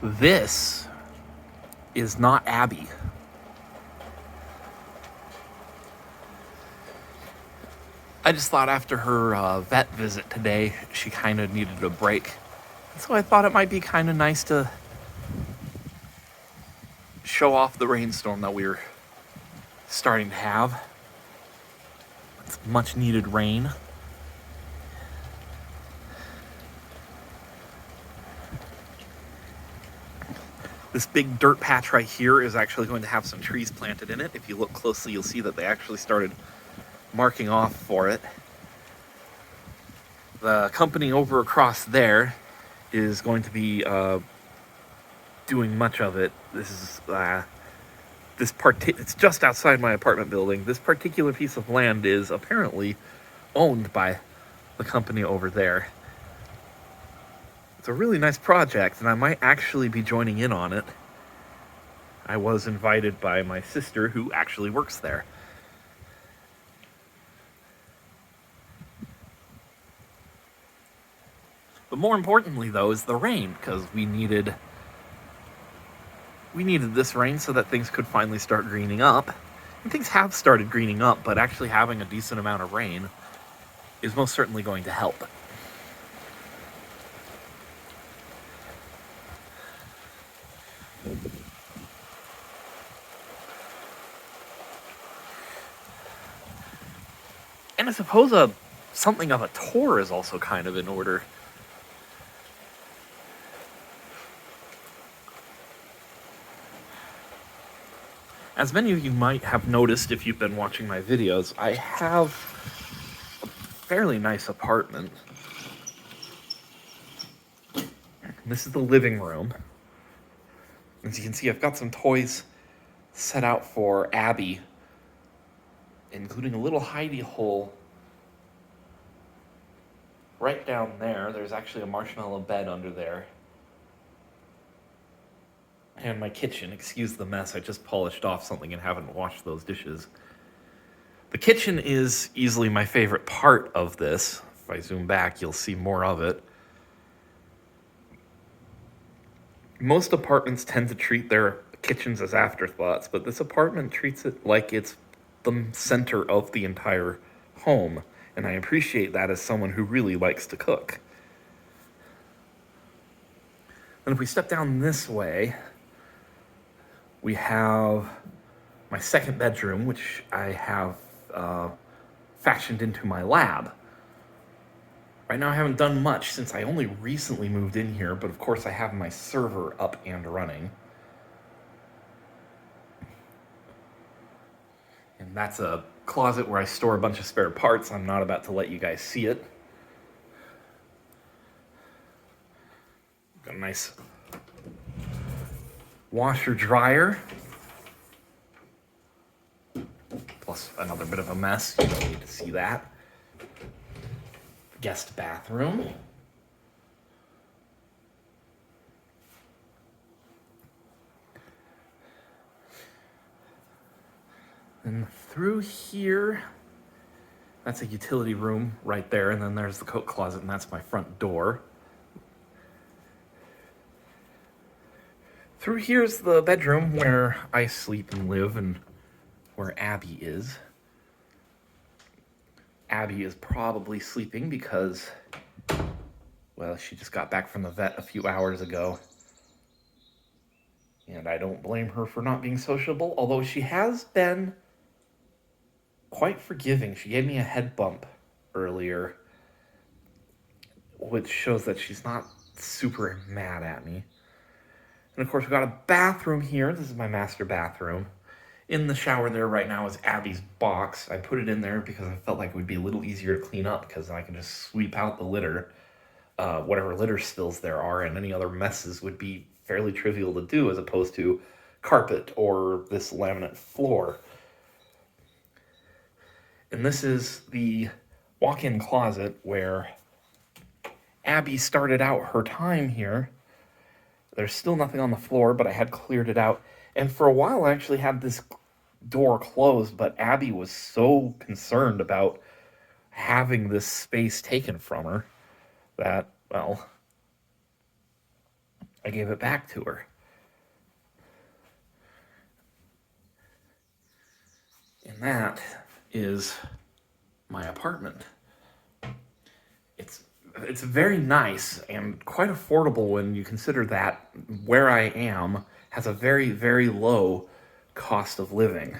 This is not Abby. I just thought after her vet visit today, she kind of needed a break. So I thought it might be kind of nice to show off the rainstorm that we're starting to have. It's much needed rain. This big dirt patch right here is actually going to have some trees planted in it. If you look closely, you'll see that they actually started marking off for it. The company over across there is going to be doing much of it. It's just outside my apartment building. This particular piece of land is apparently owned by the company over there. It's a really nice project, and I might actually be joining in on it. I was invited by my sister, who actually works there. But more importantly, though, is the rain, because we needed this rain so that things could finally start greening up. And things have started greening up, but actually having a decent amount of rain is most certainly going to help. And I suppose something of a tour is also kind of in order. As many of you might have noticed if you've been watching my videos, I have a fairly nice apartment. This is the living room. As you can see, I've got some toys set out for Abbey, including a little hidey hole right down there. There's actually a marshmallow bed under there. And my kitchen, excuse the mess, I just polished off something and haven't washed those dishes. The kitchen is easily my favorite part of this. If I zoom back, you'll see more of it. Most apartments tend to treat their kitchens as afterthoughts, but this apartment treats it like it's the center of the entire home, and I appreciate that as someone who really likes to cook. And if we step down this way, we have my second bedroom, which I have fashioned into my lab. Right now I haven't done much since I only recently moved in here, but of course I have my server up and running. And that's a closet where I store a bunch of spare parts. I'm not about to let you guys see it. Got a nice washer dryer. Plus another bit of a mess. You don't need to see that. Guest bathroom. And through here, that's a utility room right there, and then there's the coat closet, and that's my front door. Through here's the bedroom where I sleep and live, and where Abby is. Abby is probably sleeping because, well, she just got back from the vet a few hours ago. And I don't blame her for not being sociable, although she has been quite forgiving. She gave me a head bump earlier, which shows that she's not super mad at me. And of course, we've got a bathroom here. This is my master bathroom. In the shower there right now is Abby's box. I put it in there because I felt like it would be a little easier to clean up because I can just sweep out the litter, whatever litter spills there are, and any other messes would be fairly trivial to do as opposed to carpet or this laminate floor. And this is the walk-in closet where Abby started out her time here. There's still nothing on the floor, but I had cleared it out. And for a while, I actually had this door closed, but Abby was so concerned about having this space taken from her that, well, I gave it back to her. And that is my apartment. It's very nice and quite affordable when you consider that where I am has a very, very low cost of living.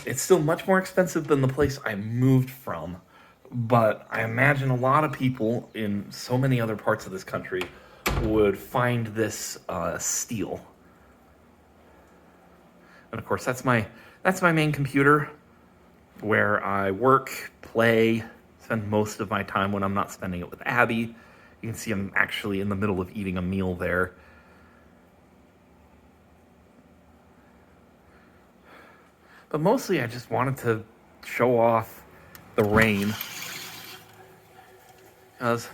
It's still much more expensive than the place I moved from, but I imagine a lot of people in so many other parts of this country would find this steal. And of course, that's my main computer where I work, play, spend most of my time when I'm not spending it with Abby. You can see I'm actually in the middle of eating a meal there. But mostly I just wanted to show off the rain. Because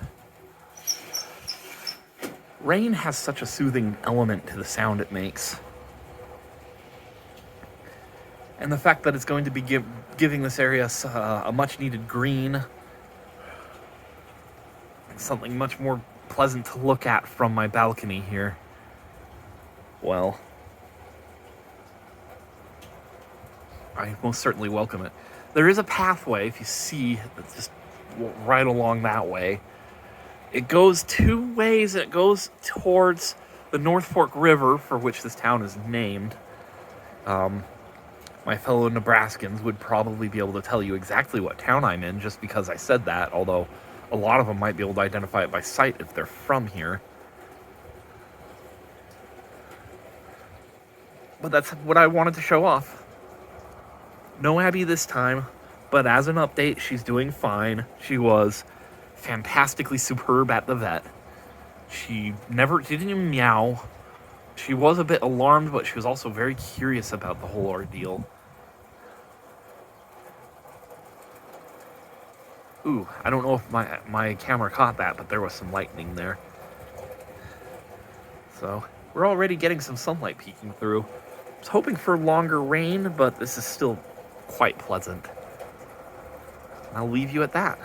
rain has such a soothing element to the sound it makes. And the fact that it's going to be giving this area a much-needed green, something much more pleasant to look at from my balcony here, well, I most certainly welcome it. There is a pathway, if you see, that's just right along that way. It goes two ways. It goes towards the North Fork River, for which this town is named. My fellow Nebraskans would probably be able to tell you exactly what town I'm in just because I said that, although a lot of them might be able to identify it by sight if they're from here. But that's what I wanted to show off. No Abby this time, but as an update, she's doing fine. She was fantastically superb at the vet. She didn't even meow. She was a bit alarmed, but she was also very curious about the whole ordeal. Ooh, I don't know if my camera caught that, but there was some lightning there. So, we're already getting some sunlight peeking through. I was hoping for longer rain, but this is still quite pleasant. I'll leave you at that.